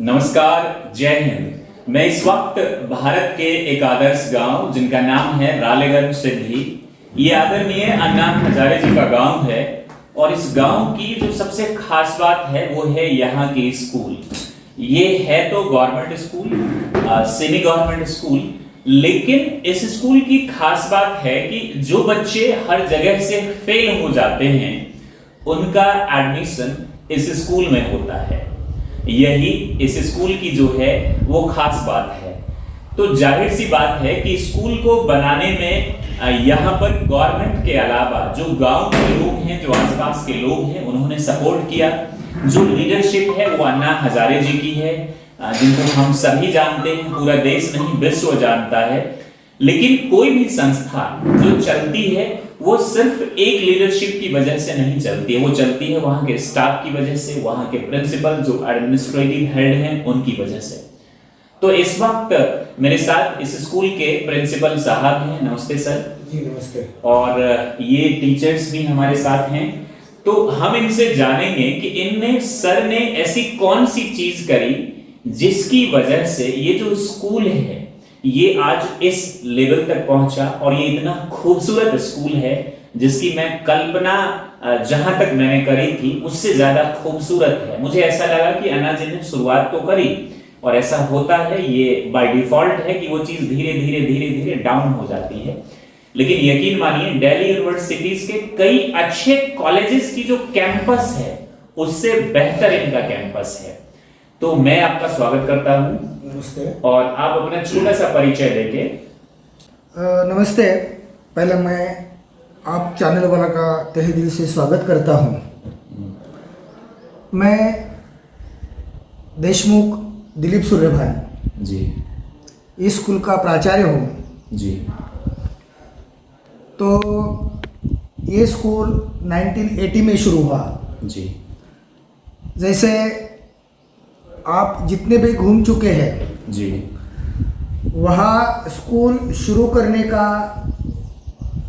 नमस्कार, जय हिंद। मैं इस वक्त भारत के एक आदर्श गांव जिनका नाम है रालेगन सिद्धि, ये आदरणीय अन्ना हजारे जी का गांव है। और इस गांव की जो सबसे खास बात है वो है यहाँ के स्कूल। ये है तो government school, semi government school, लेकिन इस स्कूल की खास बात है कि जो बच्चे हर जगह से फेल हो जाते हैं उनका एडमिशन इस स्कूल में होता है। यही इस स्कूल की जो है वो खास बात है। तो जाहिर सी बात है कि स्कूल को बनाने में यहाँ पर गवर्नमेंट के अलावा जो गांव के लोग हैं, जो आसपास के लोग हैं, उन्होंने सपोर्ट किया। जो लीडरशिप है वो अन्ना हजारे जी की है, जिनको हम सभी जानते हैं, पूरा देश नहीं विश्व जानता है। लेकिन कोई भी संस्था जो चलती है वो सिर्फ एक लीडरशिप की वजह से नहीं चलती है, वो चलती है वहां के स्टाफ की वजह से, वहां के प्रिंसिपल जो एडमिनिस्ट्रेटिव हेड हैं उनकी वजह से। तो इस वक्त मेरे साथ इस स्कूल के प्रिंसिपल साहब हैं। नमस्ते सर। जी नमस्ते। और ये टीचर्स भी हमारे साथ हैं। तो हम इनसे जानेंगे कि सर ने ऐसी कौन सी चीज करी जिसकी वजह से ये जो स्कूल है ये आज इस लेवल तक पहुंचा, और ये इतना खूबसूरत स्कूल है जिसकी मैं कल्पना जहां तक मैंने करी थी उससे ज्यादा खूबसूरत है। मुझे ऐसा लगा कि अन्ना जी ने शुरुआत तो करी, और ऐसा होता है, ये बाय डिफॉल्ट है कि वो चीज धीरे धीरे डाउन हो जाती है। लेकिन यकीन मानिए, दिल्ली यूनिवर्सिटीज के कई अच्छे कॉलेजेस की जो कैंपस है उससे बेहतर इनका कैंपस है। तो मैं आपका स्वागत करता हूं। नमस्ते। और आप अपना छोटा सा परिचय देके। नमस्ते। पहले मैं आप चैनल वाला का तहे दिल से स्वागत करता हूं। मैं देशमुख दिलीप सूर्यभान जी इस स्कूल का प्राचार्य हूं जी। तो ये स्कूल 1980 में शुरू हुआ। जी जैसे आप जितने भी घूम चुके हैं जी। वहाँ स्कूल शुरू करने का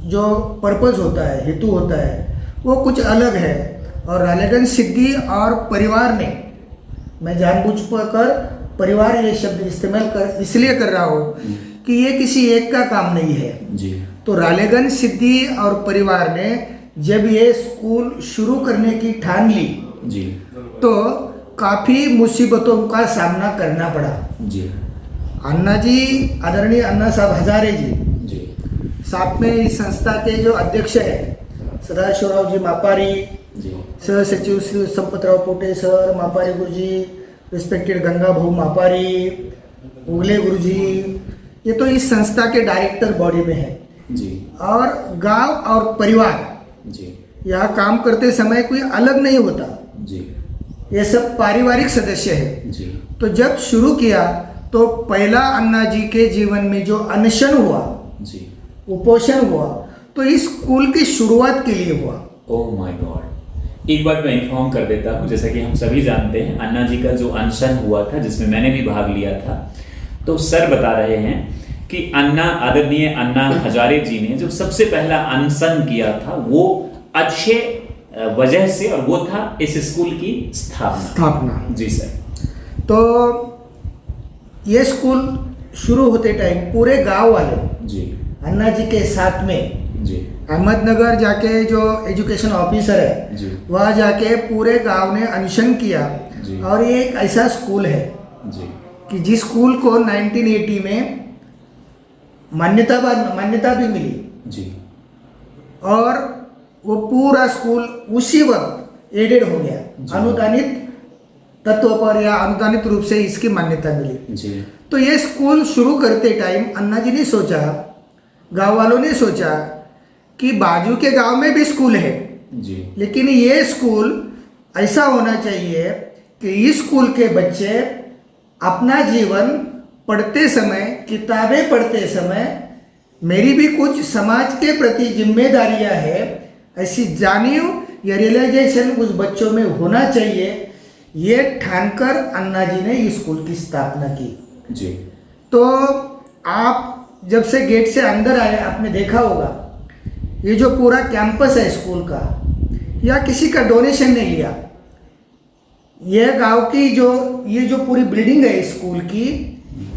जो पर्पज़ होता है, हेतु होता है, वो कुछ अलग है। और रालेगन सिद्धि और परिवार ने, मैं जानबूझकर परिवार ये शब्द इस्तेमाल इसलिए कर रहा हूँ कि ये किसी एक का काम नहीं है जी। तो रालेगन सिद्धि और परिवार ने जब ये स्कूल शुरू करने की ठान ली जी तो काफ़ी मुसीबतों का सामना करना पड़ा। जी। अन्ना जी, आदरणीय अन्ना साहब हजारे जी, जी साथ में इस संस्था के जो अध्यक्ष है सदाशिवराव जी मापारी, जी। सह सचिव श्री संपतराव पोटे सर, मापारी गुरुजी, रिस्पेक्टेड गंगा भाऊ मापारी, उगले गुरुजी, ये तो इस संस्था के डायरेक्टर बॉडी में है। जी। और गांव और परिवार जी। यहाँ काम करते समय कोई अलग नहीं होता, जी। ये सब पारिवारिक सदस्य है। जी। तो जब शुरू किया तो पहला अन्ना जी के जीवन में जो अनशन हुआ, जी, उपोषण हुआ, तो इस स्कूल की शुरुआत के लिए हुआ। Oh my God. एक बार मैं इन्फॉर्म कर देता हूँ, जैसा कि हम सभी जानते हैं अन्ना जी का जो अनशन हुआ था जिसमें मैंने भी भाग लिया था, तो सर बता रहे हैं कि आदरणीय अन्ना हजारे जी ने जो सबसे पहला अनशन किया था वो अच्छे वजह से, और वो था इस स्कूल की स्थापना। जी सर। तो ये स्कूल शुरू होते टाइम पूरे गांव वाले जी अन्ना जी के साथ में जी अहमदनगर जाके जो एजुकेशन ऑफिसर है जी वहाँ जाके पूरे गांव ने अनशन किया। जी। और ये एक ऐसा स्कूल है जी कि जिस स्कूल को 1980 में मान्यता भी मिली, जी। और वो पूरा स्कूल उसी वक्त एडेड हो गया, अनुदानित तत्व पर या अनुदानित रूप से इसकी मान्यता मिली। जी। तो ये स्कूल शुरू करते टाइम अन्ना जी ने सोचा, गांव वालों ने सोचा कि बाजू के गांव में भी स्कूल है, जी, लेकिन ये स्कूल ऐसा होना चाहिए कि इस स्कूल के बच्चे अपना जीवन पढ़ते समय, किताबें पढ़ते समय, मेरी भी कुछ समाज के प्रति जिम्मेदारियां है, ऐसी जानियो या रियलाइजेशन उस बच्चों में होना चाहिए। ये ठानकर अन्ना जी ने इस स्कूल की स्थापना की। जी। तो आप जब से गेट से अंदर आए आपने देखा होगा ये जो पूरा कैंपस है स्कूल का, या किसी का डोनेशन नहीं लिया, यह गांव की ये जो पूरी बिल्डिंग है स्कूल की,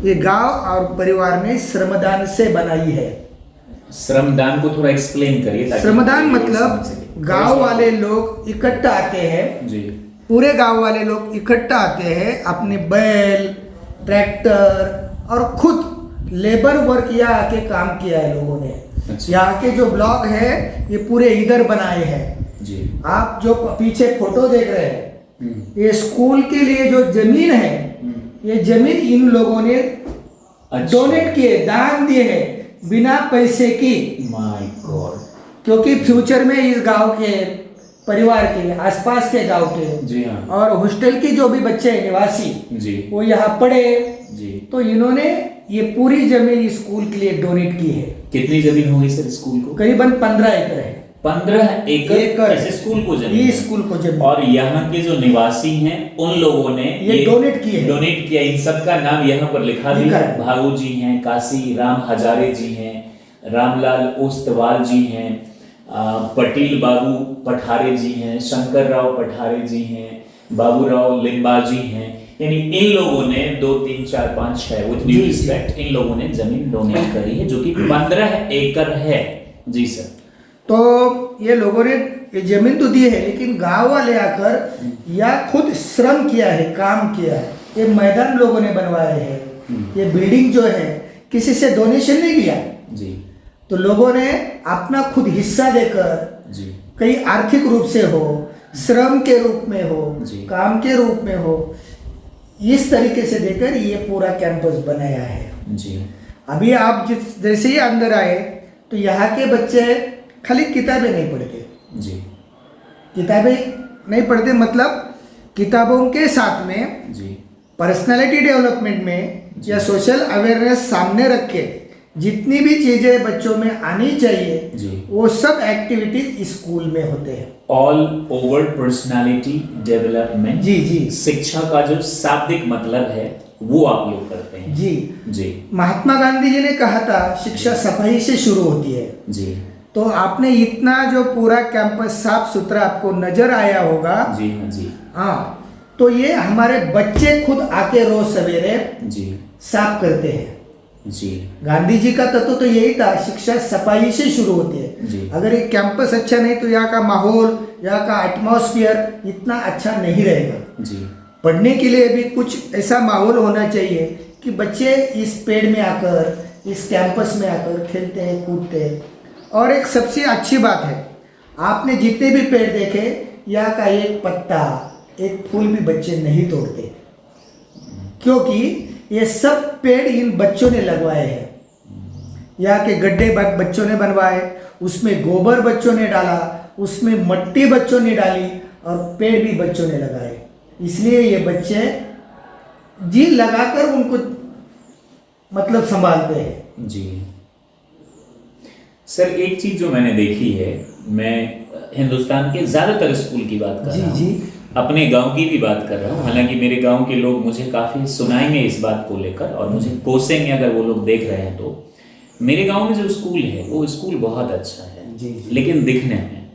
ये गांव और परिवार ने श्रमदान से बनाई है। श्रमदान को थोड़ा एक्सप्लेन करिए ताकि श्रमदान लोग मतलब समझ सकें। गांव वाले लोग इकट्ठा आते हैं, जी पूरे गांव वाले लोग इकट्ठा आते हैं, अपने बैल, ट्रैक्टर और खुद लेबर वर्क यहाँ आके काम किया है लोगों ने। अच्छा। यहाँ के जो ब्लॉक है ये पूरे इधर बनाए हैं। जी आप जो पीछे फोटो देख रहे हैं, हम्म, ये स्कूल के लिए जो जमीन है, हम्म, ये जमीन इन लोगों ने अच्छा। डोनेट किए, दान दिए हैं बिना पैसे की, माय गॉड। क्योंकि फ्यूचर में इस गांव के परिवार के आसपास के गांव के जी हाँ। और हॉस्टल की जो भी बच्चे हैं निवासी, जी वो यहाँ पढ़े, जी। तो इन्होंने ये पूरी जमीन स्कूल के लिए डोनेट की है। कितनी जमीन होगी सर स्कूल को? करीबन 15 एकड़ है। 15 एकड़ ऐसे स्कूल को जमीन ये है। स्कूल को जमीन और यहाँ के जो निवासी हैं उन लोगों ने ये डोनेट किए हैं। डोनेट किया। इन सब का नाम यहाँ पर लिखा भी लिखा है। है। भागू जी हैं, काशी राम हजारे जी हैं, रामलाल ओस्तवाल जी हैं, पटेल बाबू पठारे जी हैं, शंकर राव पठारे जी हैं, बाबूराव लिम्बा जी हैं। यानी इन लोगों ने 2 3 4 5 6 विद ड्यू रिस्पेक्ट इन लोगों ने जमीन डोनेट करी है, जो कि 15 एकड़ है। जी सर। तो ये लोगों ने ये जमीन तो दी है, लेकिन गांव वाले आकर या खुद श्रम किया है, काम किया है। ये मैदान लोगों ने बनवाए हैं, ये बिल्डिंग जो है किसी से डोनेशन नहीं लिया। जी तो लोगों ने अपना खुद हिस्सा देकर, जी कहीं आर्थिक रूप से हो, श्रम के रूप में हो, जी। काम के रूप में हो, इस तरीके से देकर ये पूरा कैंपस बनाया है। जी। अभी आप जैसे ही अंदर आए तो यहाँ के बच्चे खाली किताबें नहीं पढ़ते। जी किताबें नहीं पढ़ते मतलब किताबों के साथ में जी पर्सनालिटी डेवलपमेंट में या सोशल अवेयरनेस सामने रख के जितनी भी चीजें बच्चों में आनी चाहिए, जी। वो सब एक्टिविटीज स्कूल में होते हैं। All over personality development. जी जी शिक्षा का जो शाब्दिक मतलब है वो आप लोग करते हैं। जी। जी महात्मा गांधी जी ने कहा था शिक्षा सफाई से शुरू होती है। जी तो आपने इतना जो पूरा कैंपस साफ सुथरा आपको नजर आया होगा। जी हाँ जी हाँ, तो ये हमारे बच्चे खुद आके रोज सवेरे जी साफ करते हैं। जी गांधी जी का तत्व तो यही था, शिक्षा सफाई से शुरू होती जी। है। अगर ये कैंपस अच्छा नहीं तो यहाँ का माहौल, यहाँ का एटमॉस्फेयर इतना अच्छा नहीं रहेगा। जी पढ़ने के लिए भी कुछ ऐसा माहौल होना चाहिए कि बच्चे इस पेड़ में आकर, इस कैंपस में आकर खेलते हैं, कूदते हैं। और एक सबसे अच्छी बात है, आपने जितने भी पेड़ देखे, यहाँ का एक पत्ता, एक फूल भी बच्चे नहीं तोड़ते, क्योंकि ये सब पेड़ इन बच्चों ने लगवाए हैं। यहाँ के गड्ढे बच्चों ने बनवाए, उसमें गोबर बच्चों ने डाला, उसमें मट्टी बच्चों ने डाली और पेड़ भी बच्चों ने लगाए। इसलिए ये बच्चे जी लगाकर उनको मतलब संभालते हैं। जी सर, एक चीज जो मैंने देखी है, मैं हिंदुस्तान के ज्यादातर स्कूल की बात कर रहा हूँ, जी। अपने गांव की भी बात कर रहा हूँ। हालांकि मेरे गांव के लोग मुझे काफी सुनाएंगे इस बात को लेकर और मुझे कोसेंगे अगर वो लोग देख रहे हैं तो। मेरे गांव में जो स्कूल है वो स्कूल बहुत अच्छा है। जी। लेकिन दिखने में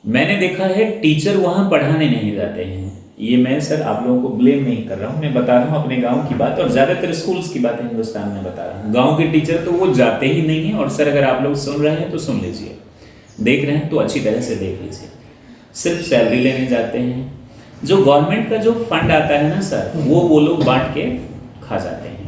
मैंने देखा है टीचर वहां पढ़ाने नहीं जाते हैं। ये मैं सर आप लोगों को ब्लेम नहीं कर रहा हूँ, मैं बता रहा हूँ अपने गांव की बात और ज्यादातर स्कूल्स की बात हिंदुस्तान में बता रहा हूँ। गांव के टीचर तो वो जाते ही नहीं है। और सर अगर आप लोग सुन रहे हैं तो सुन लीजिए, देख रहे हैं तो अच्छी तरह से देख लीजिए। सिर्फ सैलरी लेने जाते हैं, जो गवर्नमेंट का जो फंड आता है ना सर, वो लोग बांट के खा जाते हैं।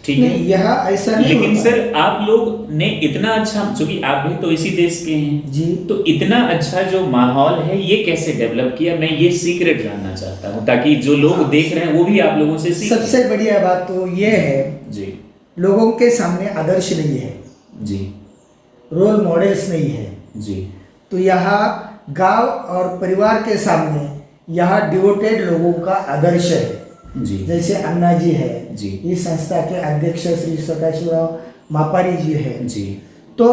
ठीक है, नहीं, यहाँ ऐसा नहीं लेकिन होता। सर आप लोग ने इतना अच्छा, चूंकि आप भी तो इसी देश के हैं जी। तो इतना अच्छा जो माहौल है ये कैसे डेवलप किया, मैं ये सीक्रेट जानना चाहता हूँ ताकि जो लोग देख रहे हैं वो भी आप लोगों से सीखें। सबसे बढ़िया बात तो ये है, जी लोगों के सामने आदर्श नहीं है, जी रोल मॉडल्स नहीं है। जी तो यहाँ गांव और परिवार के सामने यहाँ डिवोटेड लोगों का आदर्श है। जी जैसे अन्ना जी है, जी। इस संस्था के अध्यक्ष श्री सदाशिवराव मापारी जी है। जी तो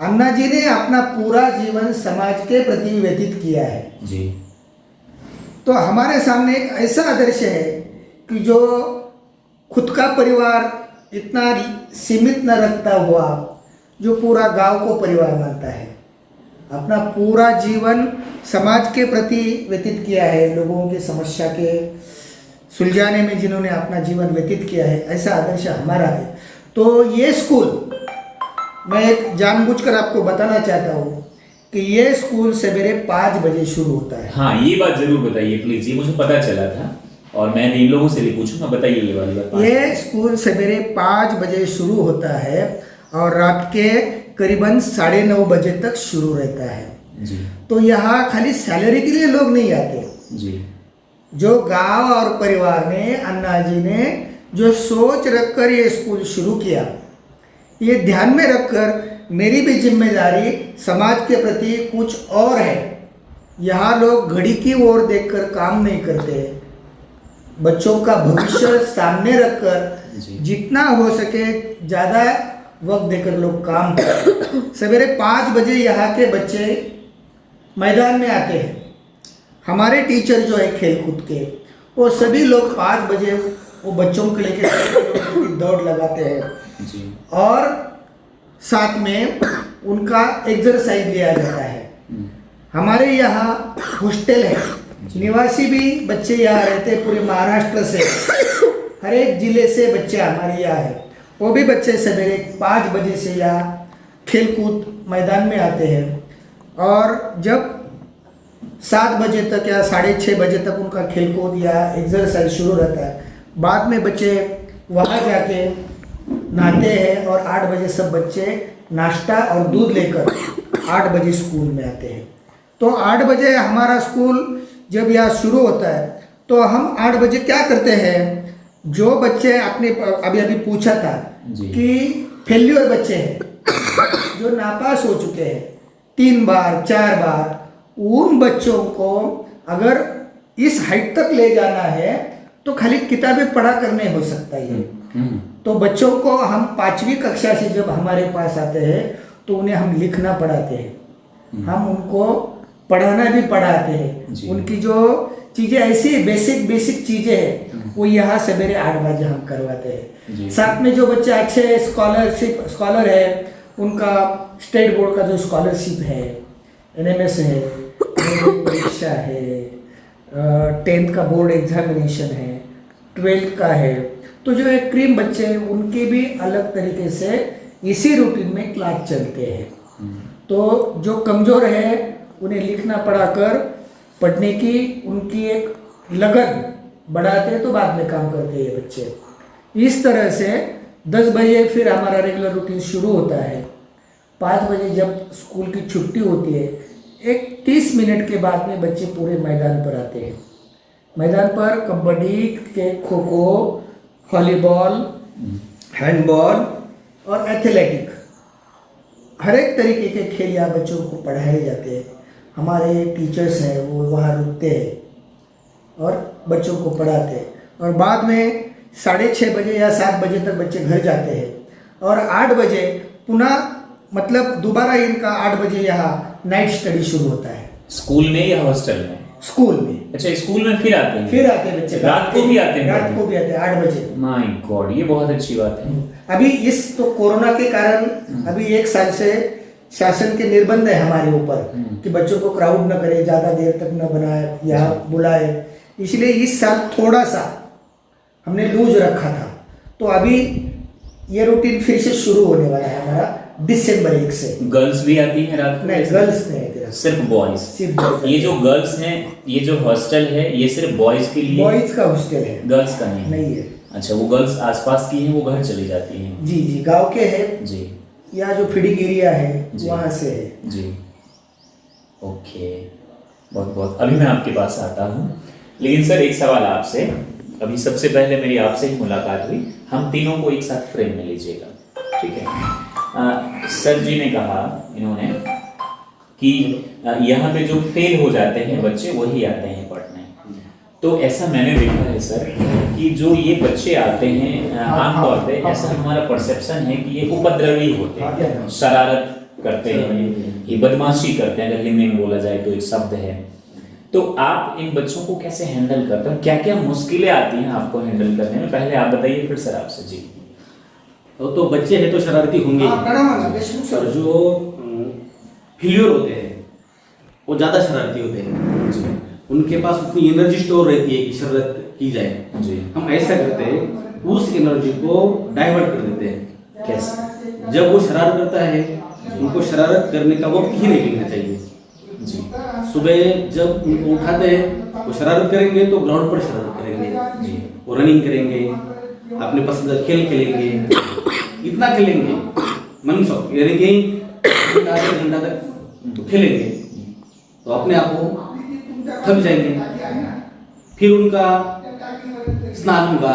अन्ना जी ने अपना पूरा जीवन समाज के प्रति व्यतीत किया है। जी तो हमारे सामने एक ऐसा आदर्श है कि जो खुद का परिवार इतना सीमित न रखता हुआ, जो पूरा गांव को परिवार मानता है, अपना पूरा जीवन समाज के प्रति व्यतीत किया है, लोगों की समस्या के सुलझाने में जिन्होंने अपना जीवन व्यतीत किया है, ऐसा आदर्श हमारा है। तो ये स्कूल मैं एक जानबूझकर आपको बताना चाहता हूँ कि ये स्कूल सवेरे 5 बजे शुरू होता है। हाँ, ये बात जरूर बताइए प्लीज, ये मुझे पता चला था और मैं इन लोगों से भी पूछूंगा, बताइए ये वाली बात। ये स्कूल सवेरे 5 बजे शुरू होता है और रात के करीबन 9:30 बजे तक शुरू रहता है जी। तो यहाँ खाली सैलरी के लिए लोग नहीं आते जी। जो गांव और परिवार ने, अन्ना जी ने जो सोच रखकर ये स्कूल शुरू किया, ये ध्यान में रखकर मेरी भी जिम्मेदारी समाज के प्रति कुछ और है। यहाँ लोग घड़ी की ओर देखकर काम नहीं करते, बच्चों का भविष्य सामने रखकर जितना हो सके ज़्यादा वक्त देकर लोग काम करते। सवेरे 5 बजे यहाँ के बच्चे मैदान में आते हैं। हमारे टीचर जो है खेलकूद के, वो सभी लोग 5 बजे वो बच्चों के लेकर दौड़ लगाते हैं जी। और साथ में उनका एक्सरसाइज लिया जाता है। हमारे यहाँ हॉस्टल है, निवासी भी बच्चे यहाँ रहते हैं, पूरे महाराष्ट्र से, हर एक जिले से बच्चे हमारे यहाँ है। वो भी बच्चे सवेरे 5 बजे से यहाँ खेलकूद मैदान में आते हैं और जब 7 बजे तक या 6:30 बजे तक उनका खेलकूद या एक्सरसाइज शुरू रहता है। बाद में बच्चे वहाँ जाके नहाते हैं और 8 बजे सब बच्चे नाश्ता और दूध लेकर 8 बजे स्कूल में आते हैं। तो 8 बजे हमारा स्कूल जब यहाँ शुरू होता है तो हम 8 बजे क्या करते हैं, जो बच्चे आपने अभी पूछा था कि फेल्यूर बच्चे हैं, जो नापास हो चुके हैं 3 बार 4 बार, उन बच्चों को अगर इस हाइट तक ले जाना है तो खाली किताबें पढ़ा कर नहीं हो सकता ये। तो बच्चों को हम 5वीं कक्षा से जब हमारे पास आते हैं तो उन्हें हम लिखना पढ़ाते हैं, हम उनको पढ़ाना भी पढ़ाते हैं। उनकी जो चीज़ें ऐसी बेसिक चीज़ें हैं वो यहाँ सवेरे 8 बजे हम करवाते हैं। साथ में जो बच्चे अच्छे स्कॉलर है, उनका स्टेट बोर्ड का जो स्कॉलरशिप है, NMS है, परीक्षा है, 10th का बोर्ड एग्जामिनेशन है, 12th का है, तो जो एक क्रीम बच्चे हैं उनके भी अलग तरीके से इसी रूटीन में क्लास चलते हैं। तो जो कमज़ोर है उन्हें लिखना पढ़ाकर पढ़ने की उनकी एक लगन बढ़ाते हैं, तो बाद में काम करते हैं ये बच्चे। इस तरह से 10 बजे फिर हमारा रेगुलर रूटीन शुरू होता है। 5 बजे जब स्कूल की छुट्टी होती है, एक 30 मिनट के बाद में बच्चे पूरे मैदान पर आते हैं। मैदान पर कबड्डी के, खो-खो, वॉलीबॉल, हैंडबॉल और एथलेटिक, हर एक तरीके के खेल यहाँ बच्चों को पढ़ाए जाते हैं। हमारे टीचर्स हैं वो वहाँ रुकते हैं और बच्चों को पढ़ाते हैं और बाद में 6:30 बजे या 7 बजे तक बच्चे घर जाते हैं और 8 बजे पुनः मतलब दोबारा इनका 8 बजे यहाँ नाइट स्टडी शुरू होता है। स्कूल में या हॉस्टल में? स्कूल में। अच्छा, स्कूल में फिर आते हैं? फिर आते हैं बच्चे, रात को भी आते हैं? रात को भी आते हैं 8 बजे। माय गॉड, ये बहुत अच्छी बात है। अभी इस तो कोरोना के कारण अभी 1 साल से शासन के निर्बंध है हमारे ऊपर कि बच्चों को क्राउड न करे, ज़्यादा देर तक न बनाए या बुलाए, इसलिए इस साल थोड़ा सा हमने लूज रखा था। तो अभी ये रूटीन फिर से शुरू होने वाला है हमारा दिसंबर 1 से। गर्ल्स भी आती हैं रात को? नहीं, गर्ल्स नहीं आती, सिर्फ बॉयज। सिर्फ बॉयज। ये जो गर्ल्स हैं, ये जो हॉस्टल है, ये सिर्फ बॉयज के लिए? बॉयज का हॉस्टल है, गर्ल्स का नहीं है। अच्छा, वो गर्ल्स आसपास की हैं, वो घर चली जाती हैं? जी जी, गांव के हैं जी, या जो फीडिंग एरिया है वहाँ से है जी। ओके, बहुत बहुत। अभी मैं आपके पास आता हूँ, लेकिन सर एक सवाल आपसे। अभी सबसे पहले मेरी आपसे ही मुलाकात हुई, हम तीनों को एक साथ फ्रेम में लीजिएगा, ठीक है? सर जी ने कहा, इन्होंने, कि यहाँ पे जो फेल हो जाते हैं बच्चे वही आते हैं पढ़ने। तो ऐसा मैंने देखा है सर कि जो ये बच्चे आते हैं आमतौर पे ऐसा हमारा परसेप्शन है कि ये उपद्रवी होते हैं, शरारत करते हैं, ये बदमाशी करते हैं, अगर हिंदी में बोला जाए तो एक शब्द है। तो आप इन बच्चों को कैसे हैंडल करते हैं? क्या क्या मुश्किलें आती हैं आपको हैंडल करने में? पहले आप बताइए, फिर सर आपसे। जी। तो बच्चे हैं तो शरारती होंगे, और जो फेल्योर होते हैं वो ज़्यादा शरारती होते हैं, जी उनके पास उतनी एनर्जी स्टोर रहती है कि शरारत की जाए। जी। हम ऐसा करते हैं, उस एनर्जी को डाइवर्ट कर देते हैं। कैसे? जब वो शरारत करता है, उनको शरारत करने का वक्त ही नहीं मिलना चाहिए। जी सुबह जब उनको उठाते हैं, वो शरारत करेंगे तो ग्राउंड पर शरारत करेंगे, जी वो रनिंग करेंगे, अपने पसंदीदा खेल खेलेंगे, इतना खेलेंगे मन शौक, यानी कि आधे घंटा तक खेलेंगे तो अपने आप को थक जाएंगे। फिर उनका स्नान होगा,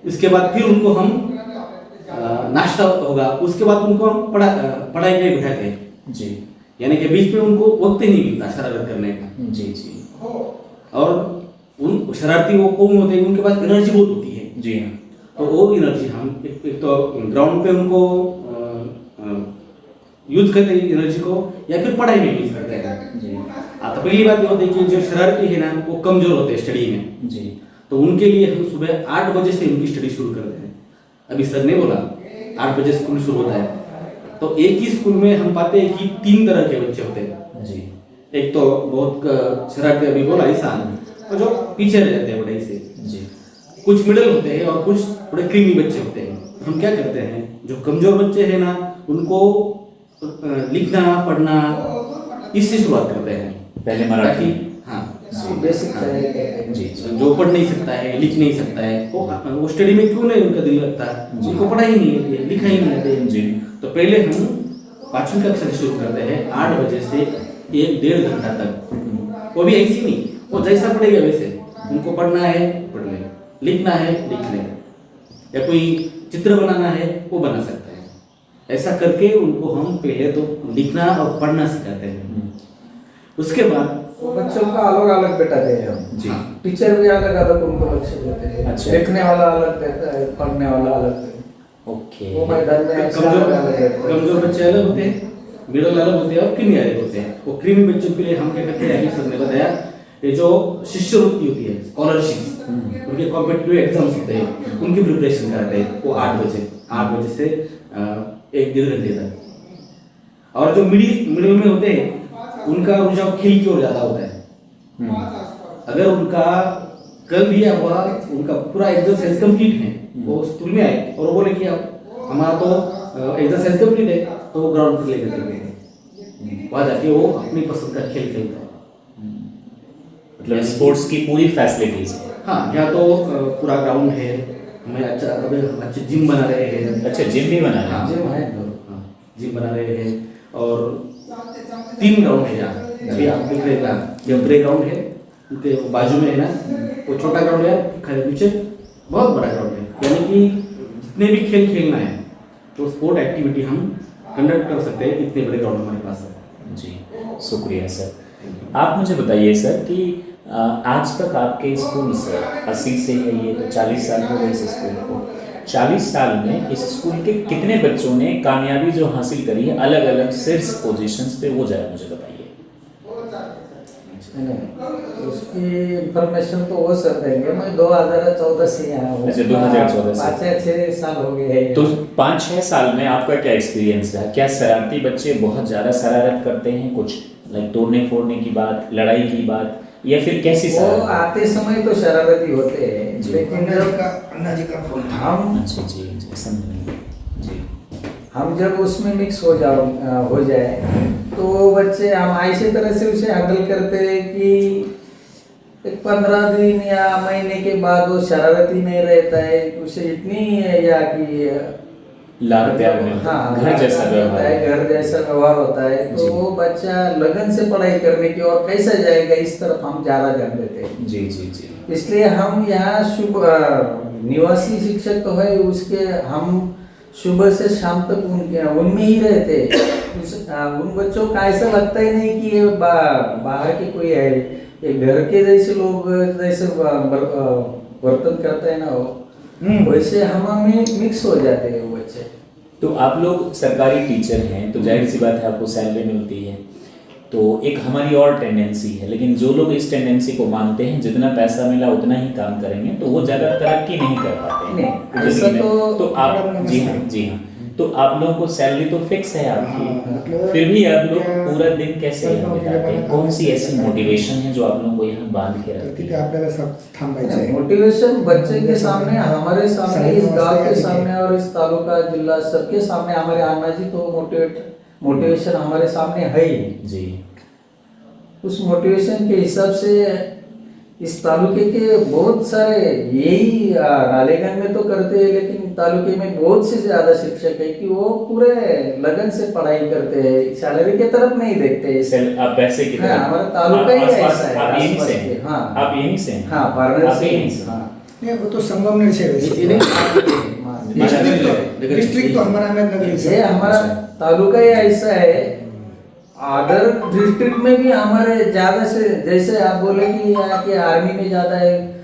इसके बाद फिर उनको हम नाश्ता होगा, उसके बाद उनको हम पढ़ाई के लिए बिठाते हैं। जी यानी कि बीच में उनको वक्त ही नहीं मिलता शरारत करने का। जी जी और उन शरारती वो कौन होते हैं, उनके पास एनर्जी बहुत होती है। जी हाँ तो वो एनर्जी हम एक तो ग्राउंड पे उनको यूज करते हैं एनर्जी को, या फिर पढ़ाई में यूज करते हैं। जी तो पहली बात ये होती है कि जो शरारती है ना, वो कमजोर होते हैं स्टडी में, जी तो उनके लिए हम सुबह 8 बजे से उनकी स्टडी शुरू करते हैं। अभी सर ने बोला 8 बजे स्कूल शुरू होता है, तो एक ही स्कूल में हम पाते हैं कि 3 तरह के बच्चे होते हैं। जी एक तो बहुत शरारती, अभी बोला ऐसा, और जो पीछे रह जाते हैं पढ़ाई से, जी कुछ मिडिल होते हैं और कुछ थोड़े क्रीमी बच्चे होते हैं। तो हम क्या करते हैं, जो कमजोर बच्चे हैं ना, उनको लिखना पढ़ना इससे शुरुआत करते हैं। पहले मराठी। हाँ बेसिक जी जी जो पढ़ नहीं सकता है, लिख नहीं सकता है, वो स्टडी में क्यों नहीं उनका दिल लगता, उनको पढ़ाई ही नहीं आती है, लिखा ही नहीं आती है। जी तो पहले हम 5वीं कक्षा से शुरू करते हैं, 8 बजे से 1-1.5 घंटा तक। वो भी ऐसी नहीं, वो जैसा पढ़ेगा वैसे, उनको पढ़ना है पढ़ ले, लिखना है लिख ले, या कोई चित्र बनाना है वो बना सकता है। ऐसा करके उनको हम पहले तो लिखना और पढ़ना सिखाते हैं। उसके बाद बच्चों का अलग अलग बैठाते हैं हम। जी टीचर भी अलग अलग उनको बच्चे देते हैं। अच्छा। लिखने वाला अलग देता है, पढ़ने वाला अलग देता है। ओके वो मैदान में ऐसे कमजोर अलग अलग रहते हैं। कमजोर बच्चे अलग होते हैं, मिडिल अलग होते हैं और क्रीमी अलग होते हैं। वो क्रीमी बच्चों के लिए हम क्या करते हैं, अभी सर ने बताया, ये जो शिष्यवृत्ति होती है, स्कॉलरशिप, उनके कॉम्पिटिटिव एग्जाम्स होते हैं, उनकी प्रिपरेशन कराते हैं। वो 8 बजे से 1-1.5 घंटे तक। और जो मिडिल में होते हैं, उनका रुझाव खेल की ओर ज्यादा होता है। अगर उनका कल दिया हुआ उनका पूरा एक्सरसाइज कंप्लीट है, वो स्कूल में आए और वो बोले कि अब हमारा तो एक्सरसाइज कंप्लीट है, तो वो ग्राउंड पर लेकर चलते हैं, वहाँ जाके वो अपनी पसंद का खेल खेलता है। मतलब स्पोर्ट्स की पूरी फैसिलिटीज है। हाँ, यहाँ तो पूरा ग्राउंड है, हमें अच्छा, अभी हम अच्छे जिम बना रहे हैं। अच्छा जिम भी बना हाँ, है। जिम है, हाँ, जिम बना रहे हैं। और 3 ग्राउंड है यहाँ, अभी आप देख रहे हैं, जो प्ले ग्राउंड है उनके बाजू में है ना, वो छोटा ग्राउंड है, खड़े पीछे बहुत बड़ा ग्राउंड है। यानी कि जितने भी खेल खेलना है तो स्पोर्ट एक्टिविटी हम कंडक्ट कर सकते हैं, इतने बड़े ग्राउंड हमारे पास है। जी शुक्रिया सर। आप मुझे बताइए सर कि आज तक आपके स्कूल से 80 से है ये तो 40 साल हो गए इस स्कूल को। 40 साल में इस स्कूल के कितने बच्चों ने कामयाबी जो हासिल करी है अलग अलग शीर्ष पोजीशंस पे, वो जरा मुझे बताइए। उसकी इंफॉर्मेशन तो वो सर देंगे। मैं 2014 से यहाँ हूँ। अच्छा, 2014 से। 5-6 साल हो गए हैं। तो 5-6 साल में आपका क्या एक्सपीरियंस रहा? क्या शरारती बच्चे बहुत ज़्यादा शरारत करते हैं, कुछ लाइक तोड़ने फोड़ने की बात, लड़ाई की बात, या फिर कैसी वो शरारत? आते समय तो शरारती होते हैं, जी। लेकिन अन्ना जी का फोन था। हम अच्छा जी जी समझ जी हम जब उसमें मिक्स हो जाए तो बच्चे हम ऐसे तरह से उसे हैंडल करते हैं कि एक 15 दिन या महीने के बाद वो शरारती नहीं रहता है, उसे इतनी या कि लाड़ प्यार में हाँ, घर जैसा होता व्यवहार है, घर जैसा व्यवहार होता है। जी। तो वो बच्चा लगन से पढ़ाई करने की और कैसा जाएगा इस तरफ हम ज्यादा ध्यान देते हैं। जी जी जी इसलिए हम यहाँ निवासी शिक्षक तो है, उसके हम सुबह से शाम तक उनमें ही रहते हैं। उन बच्चों का ऐसा लगता ही नहीं कि ये बाहर के कोई है, ये घर के जैसे लोग जैसे वर्तन करते हैं ना, वो वैसे हमें मिक्स हो जाते हैं वो बच्चे। तो आप लोग सरकारी टीचर हैं तो जाहिर सी बात है आपको सैलरी मिलती है, तो एक हमारी और टेंडेंसी है, लेकिन जो लोग इस टेंडेंसी को मानते हैं जितना पैसा मिला उतना ही काम करेंगे तो वो ज़्यादा तरक्की नहीं कर पाते हैं नहीं, जिंदगी ऐसा में। तो तो आप जी हाँ तो आप लोगों को सैलरी तो फिक्स है हाँ, आपकी, मतलब फिर भी आप लोग या- पूरा दिन कैसे यहाँ बिताते हैं? कौन सी ऐसी मोटिवेशन है जो आप लोगों को यहाँ बांध के रखती तिथे है? आपल्याला सब थांबायचं आहे मोटिवेशन बच्चे के सामने, हमारे सामने, इस गांव के सामने सामने और इस तालुका जिला सबके सामने हमारे अन्ना जी तो मोटिवेशन हमारे सामने है ही। जी उस मोटिवेशन के हिसाब से इस तालुके के बहुत सारे यही रालेगंज में तो करते हैं, लेकिन तालुके में बहुत से ज्यादा शिक्षक है कि वो पूरे लगन से पढ़ाई करते हैं, सैलरी की तरफ नहीं देखते हैं। आप पैसे की हाँ, तरफ हमारा तालुका ही आसपास- ऐसा है, आप यहीं आसपास से के, हैं? हाँ। आप यहीं से हैं? हाँ, वाराणसी आप यहीं से? हाँ। नहीं वो तो संगमनेर से है वैसे। डिस्ट्रिक्ट तो हमारा अहमदनगर से ये है। हमारा तालुका ही ऐसा है, अदर डिस्ट्रिक्ट में भी हमारे ज्यादा से, जैसे आप बोले कि यहाँ के आर्मी में ज्यादा है,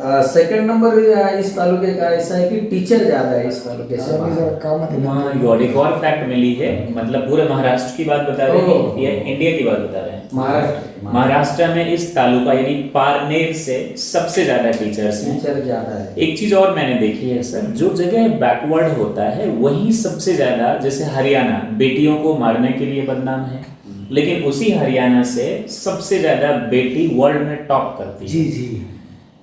सेकंड नंबर इस तालुके का ऐसा है कि टीचर ज्यादा है इस तालुके से। आम्ही जरा कामात आहे ना. माय गॉड, एक और फैक्ट मिली है, मतलब पूरे महाराष्ट्र की बात बता रहे हैं ओह। या इंडिया की बात बता रहे हैं? महाराष्ट्र में इस तालुका यानी पारनेर से सबसे ज्यादा टीचर्स हैं। टीचर ज्यादा है। एक चीज और मैंने देखी है सर, जो जगह बैकवर्ड होता है वहीं सबसे ज्यादा, जैसे हरियाणा बेटियों को मारने के लिए बदनाम है, लेकिन उसी हरियाणा से सबसे ज्यादा बेटी वर्ल्ड में टॉप करती है। जी जी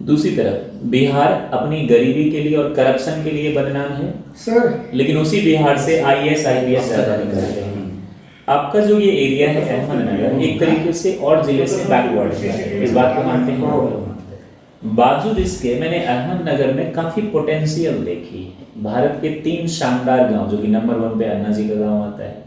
दूसरी तरफ बिहार अपनी गरीबी के लिए और करप्शन के लिए बदनाम है, सर लेकिन उसी बिहार से IAS IPS ज्यादा निकलते हैं। आपका जो ये एरिया है अहमदनगर, एक तरीके से और जिले से बैकवर्ड है, इस बात को मानते हैं? बावजूद इसके मैंने अहमदनगर में काफी पोटेंशियल देखी है। भारत के 3 शानदार गांव, जो कि नंबर 1 पे अन्ना जी का गांव आता है,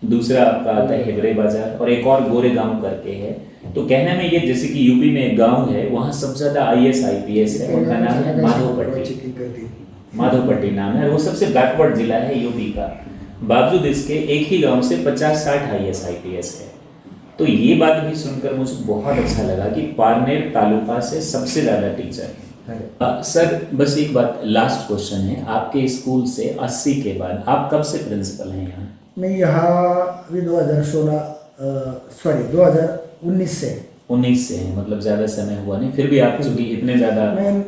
दूसरा आपका आता है हिवरे बाजार और एक और गोरे गांव करके है। तो कहने में ये, जैसे कि यूपी में एक गांव है, वहाँ सबसे ज्यादा IAS IPS है, उनका नाम है माधोपट्टी। चेकिंग करती माधोपट्टी नाम है, वो सबसे बैकवर्ड जिला है यूपी का। बावजूद इसके एक ही गांव से 50-60 IAS IPS है। तो ये बात भी सुनकर मुझे बहुत अच्छा लगा कि पारनेर तालुका से सबसे ज्यादा टीचर है। सर बस एक बात, लास्ट क्वेश्चन है, आपके स्कूल से 80 के बाद आप कब से प्रिंसिपल हैं यहाँ? मैं यहाँ अभी 2019 से 19 से हैं, मतलब ज्यादा समय हुआ नहीं, फिर भी आप चूंकि इतने ज्यादा, मैं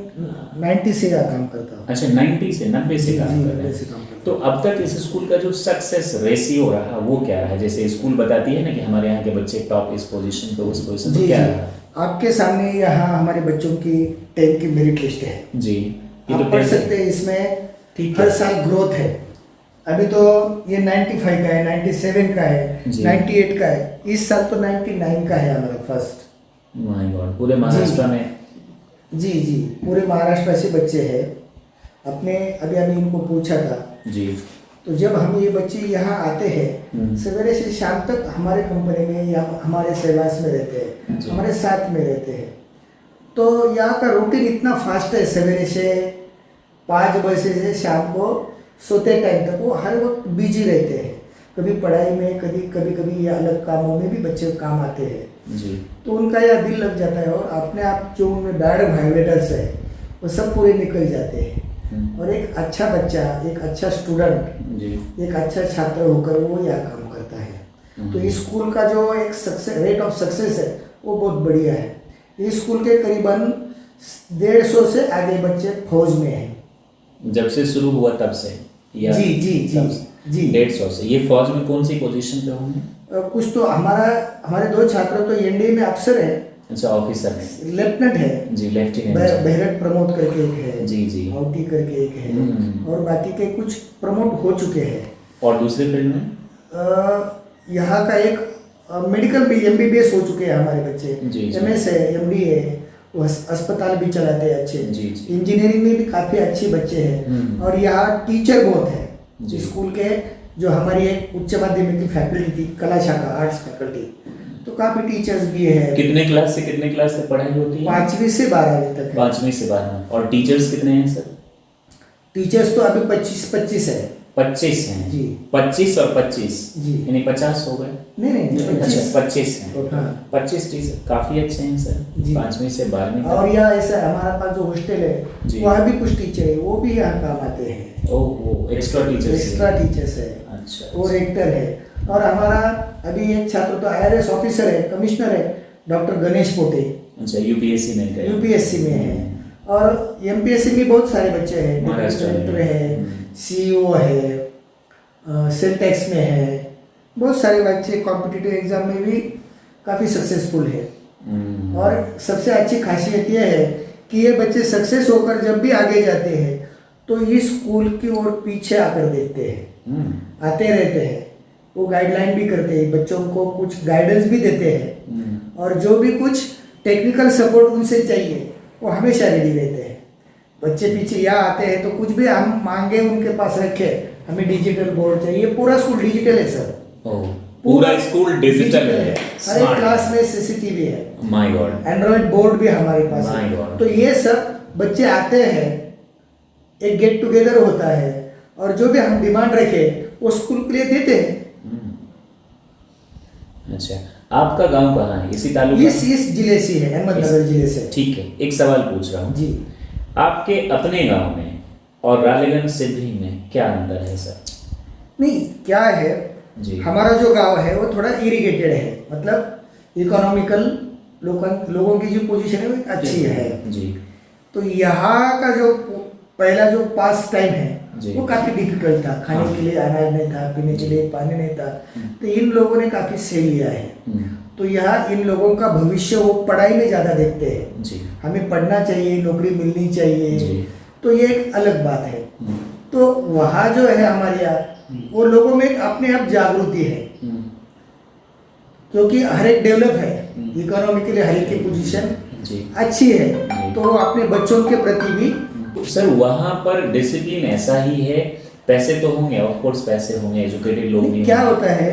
90 से का काम करता हूँ। अच्छा 90 से 90 से काम कर रहे 90 से हैं। काम करता तो अब तक इस स्कूल का जो सक्सेस रेशियो रहा वो क्या रहा? जैसे स्कूल बताती है ना कि हमारे यहाँ के बच्चे टॉप इस पोजीशन पे, उस पोजीशन जी पे, क्या जी रहा? आपके सामने यहाँ हमारे बच्चों की 10 की मेरिट लिस्ट है, जी, ये आप तो पढ़ टेंथ सकते है। हैं। इसमें ठीक हर है। साल ग्रोथ है। अभी तो ये 95 का है, 97 का है, जी। 98 का है, इस साल तो 99 का है हमारा फर्स्ट। माय गॉड, पूरे महाराष्ट्र में? जी जी पूरे महाराष्ट्र से बच्चे हैं अपने। अभी अभी इनको पूछा था, जी तो जब हम ये बच्चे यहाँ आते हैं हम्म। सवेरे से शाम तक हमारे कंपनी में या हमारे सहवास में रहते हैं, जी। हमारे साथ में रहते हैं। तो यहाँ का रूटीन इतना फास्ट है, सवेरे से 5 बजे से शाम को सोते टाइम तक वो हर वक्त बिजी रहते हैं। कभी पढ़ाई में, कभी अलग कामों में भी बच्चे काम आते हैं, जी तो उनका यह दिल लग जाता है और अपने आप जो उनमें बैड वाइब्रेटर्स है वो सब पूरे निकल जाते हैं। और एक अच्छा बच्चा, एक अच्छा स्टूडेंट, जी एक अच्छा छात्र होकर वो यह काम करता है। तो इस स्कूल का जो एक सक्सेस रेट ऑफ सक्सेस है वो बहुत बढ़िया है। इस स्कूल के करीबन 150 से आगे बच्चे फौज में हैं। जब से शुरू हुआ तब से या जी जी जी तब से? जी 150 से। ये फौज में कौन सी पोजीशन पे होंगे? कुछ तो हमारे 2 छात्र तो एनडीए में अफसर है, अच्छा ऑफिसर में? लेफ्टिनेंट है, जी लेफ्टिनेंट। बहरट प्रमोद करके एक है, जी जी। आउटी करके एक है, हम्म। और बाकी के कुछ प्रमोट हो चुके हैं। और दूसरे फील्ड में? यहाँ का एक मेडिकल भी MBBS हो चुके हैं हमारे बच्चे, जी, जी। MS है, MD है, वो अस्पताल भी चलाते हैं अच्छे। जी, जी। इंजीनियरिंग में भी काफ़ी अच्छे बच्चे हैं। हम्म। और यहाँ टीचर बहुत है जी। स्कूल के। जो हमारी एक उच्च माध्यमिक की फैकल्टी थी, कला शाखा आर्ट्स फैकल्टी, तो काफ़ी टीचर्स भी है। कितने क्लास से कितने क्लास तक पढ़ाई होती है? 5वीं से 12वीं तक है। 5वीं से 12वीं। और टीचर्स कितने हैं सर? टीचर्स तो अभी 25 है। 25 हैं? जी। 25 और 25 जी। यानी 50 हो गए? नहीं अच्छा 25 हैं। हाँ। 25 टीचर काफी अच्छे हैं सर, जी। 5वीं से 12वीं तक। और यहाँ ऐसा हमारे पास जो हॉस्टल है जी। वहाँ भी कुछ टीचर है, वो भी यहाँ काम आते हैं। ओह एक्स्ट्रा टीचर्स। एक्स्ट्रा टीचर्स है अच्छा। और रेक्टर है। और हमारा अभी एक छात्र तो IRS ऑफिसर है, कमिश्नर है, डॉक्टर गणेश पोटे, अच्छा UPSC में गए? UPSC में है। और MPSC में बहुत सारे बच्चे हैं, महाराष्ट्र में। डायरेक्टर है, हम्म। CEO है, सेंटेक्स में है, बहुत सारे बच्चे कॉम्पिटिटिव एग्जाम में भी काफ़ी सक्सेसफुल है। और सबसे अच्छी खासियत यह है कि ये बच्चे सक्सेस होकर जब भी आगे जाते हैं तो इस स्कूल की ओर पीछे आकर देखते हैं, आते रहते हैं, वो गाइडलाइन भी करते हैं, बच्चों को कुछ गाइडेंस भी देते हैं, और जो भी कुछ टेक्निकल सपोर्ट उनसे चाहिए वो हमेशा रेडी रहते हैं। बच्चे पीछे यहाँ आते हैं तो कुछ भी हम मांगे उनके पास रखे, हमें डिजिटल बोर्ड चाहिए, पूरा स्कूल डिजिटल है सर, पूरा स्कूल डिजिटल है, हर एक क्लास में सीसीटीवी है, माय गॉड, एंड्रॉइड बोर्ड भी हमारे पास My है। God. तो ये सब बच्चे आते हैं, एक गेट टुगेदर होता है, और जो भी हम डिमांड रखे वो स्कूल के लिए देते हैं। अच्छा, आपका गांव कहाँ है? इसी तालुका? इस जिले से है, अहमदनगर जिले से। ठीक है, एक सवाल पूछ रहा हूँ जी, आपके अपने गांव में और रालेगन सिद्धि में क्या अंतर है सर? नहीं क्या है, जी। हमारा जो गांव है वो थोड़ा इरिगेटेड है, मतलब इकोनॉमिकल लोगों की जो पोजीशन है वो अच्छी है। जी तो यहाँ का जो पहला जो पास टाइम जी। है वो काफ़ी डिफिकल्ट था, खाने हाँ। के लिए अनाज नहीं था, पीने के लिए पानी नहीं था, तो इन लोगों ने काफ़ी सह लिया है। तो यहाँ इन लोगों का भविष्य वो पढ़ाई में ज़्यादा देखते हैं, जी हमें पढ़ना चाहिए, नौकरी मिलनी चाहिए, जी। तो ये एक अलग बात है। तो वहाँ जो है हमारे यहाँ वो लोगों में एक अपने आप जागृति है, क्योंकि हर एक डेवलप है, इकोनॉमिकली हर एक की पोजीशन जी अच्छी है, तो वो अपने बच्चों के प्रति भी सर वहाँ पर डिसिप्लिन ऐसा ही है, पैसे तो होंगे, ऑफ कोर्स पैसे होंगे, एजुकेटेड लोग भी क्या होंगे। होता है,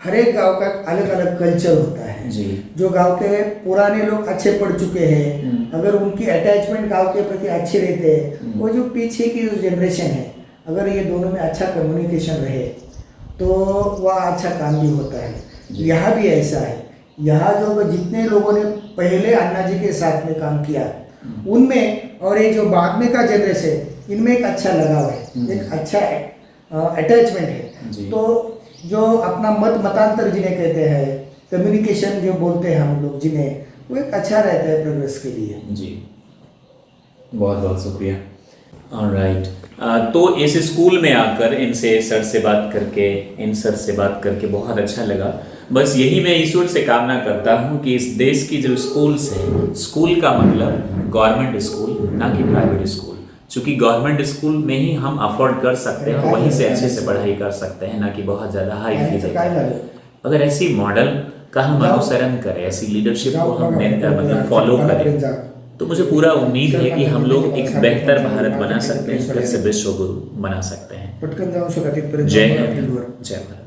हर एक गांव का अलग अलग कल्चर होता है। जी जो गांव के पुराने लोग अच्छे पढ़ चुके हैं, अगर उनकी अटैचमेंट गांव के प्रति अच्छी रहते हैं, वो जो पीछे की जो जनरेशन है, अगर ये दोनों में अच्छा कम्युनिकेशन रहे तो वह अच्छा काम भी होता है। यहाँ भी ऐसा है, यहाँ जो जितने लोगों ने पहले अन्ना जी के साथ में काम किया उनमें और ये जो बाद में का जनरेशन, इनमें एक अच्छा लगाव है, एक अच्छा अटैचमेंट है। जी। तो जो अपना मतांतर जिन्हें कहते हैं, कम्युनिकेशन जो बोलते हैं हम लोग जिन्हें, वो एक अच्छा रहता है प्रोग्रेस के लिए। जी, बहुत बहुत शुक्रिया। ऑलराइट, तो इस स्कूल में आकर इनसे सर से बात करके, इन सर से बात करके बहुत अच्छा लगा। बस यही मैं ईश्वर से कामना करता हूँ कि इस देश की जो स्कूल्स हैं, स्कूल का मतलब गवर्नमेंट स्कूल, ना कि प्राइवेट स्कूल, चूँकि गवर्नमेंट स्कूल में ही हम अफोर्ड कर सकते हैं, वहीं से अच्छे से पढ़ाई कर सकते हैं, ना कि बहुत ज़्यादा हाई फीस है। अगर ऐसी मॉडल का हम अनुसरण करें, ऐसी लीडरशिप को हम मतलब फॉलो करें, तो मुझे पूरा उम्मीद है कि हम लोग एक बेहतर भारत बना सकते हैं, फिर से विश्व गुरु बना सकते हैं। पटकन जाऊं सुरक्षित पर्यंत जय हिंद, जय भारत।